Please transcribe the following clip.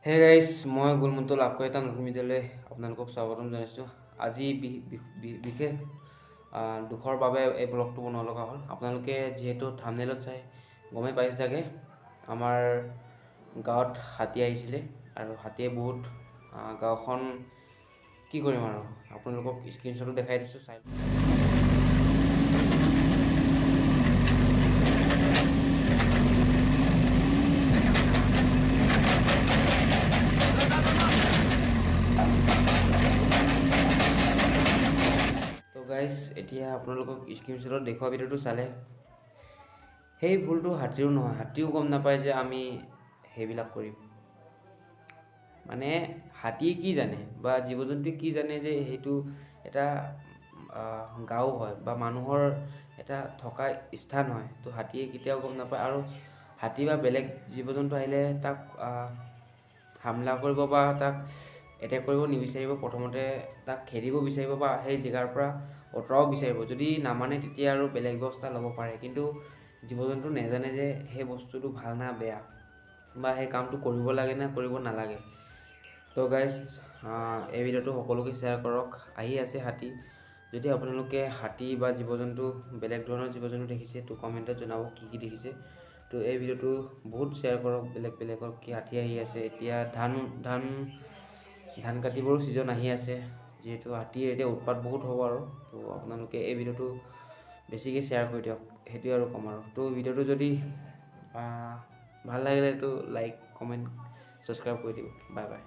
Hey guys, মই গুলমুন্তুল আকৌ এটা নতুন ভিডিঅ'লৈ আপোনালোকক স্বাগতম জনাইছোঁ। আজি বিশেষ দুখৰ বাবে এই ব্লগটো বনাব লগা হ'ল। আপোনালোকে যিহেতু থাম্বনেইলত চাই গমেই পাইছে চাগে, আমাৰ গাঁৱত হাতী আহিছিলে আৰু হাতীয়ে বহুত গাঁওখন কি কৰিম আৰু আপোনালোকক স্ক্ৰীনশ্বটো দেখাই দিছোঁ, চাই তো গাইজ, এতিয়া আপোনালোকক স্ক্ৰীনশ্বটত দেখুওৱা ভিডিঅ'টো চালে সেই ভুলটো হাতীৰো নহয়। হাতীও গম নাপায় যে আমি সেইবিলাক কৰিম। মানে হাতীয়ে কি জানে বা জীৱ জন্তুৱে কি জানে যে সেইটো এটা গাঁও হয় বা মানুহৰ এটা থকা স্থান হয়। তো হাতীয়ে কেতিয়াও গম নাপায়, আৰু হাতী বা বেলেগ জীৱ জন্তু আহিলে তাক হামলা কৰিব বা তাক এটেক কৰিব নিবিচাৰিব। প্ৰথমতে তাক খেদিব বিচাৰিব বা সেই জেগাৰ পৰা আঁতৰাব বিচাৰিব। যদি নামানে তেতিয়া আৰু বেলেগ ব্যৱস্থা ল'ব পাৰে, কিন্তু জীৱ জন্তু নেজানে যে সেই বস্তুটো ভাল না বেয়া বা সেই কামটো কৰিব লাগে নে কৰিব নালাগে। তো গাইজ, এই ভিডিঅ'টো সকলোকে শ্বেয়াৰ কৰক। আহি আছে হাতী। যদি আপোনালোকে হাতী বা জীৱ জন্তু বেলেগ ধৰণৰ জীৱ জন্তু দেখিছে তো কমেণ্টত জনাব কি দেখিছে। তো এই ভিডিঅ'টো বহুত শ্বেয়াৰ কৰক বেলেগক, কি হাতী আহি আছে। এতিয়া ধান কাটিবৰো ছিজন আহি আছে, যিহেতু হাতীৰ এতিয়া উৎপাত বহুত হ'ব। আৰু তো আপোনালোকে এই ভিডিঅ'টো বেছিকৈ শ্বেয়াৰ কৰি দিয়ক, সেইটোৱে আৰু ক'ম আৰু। তো ভিডিঅ'টো যদি ভাল লাগিলে তো লাইক কমেণ্ট ছাবস্ক্ৰাইব কৰি দিব। Bye bye.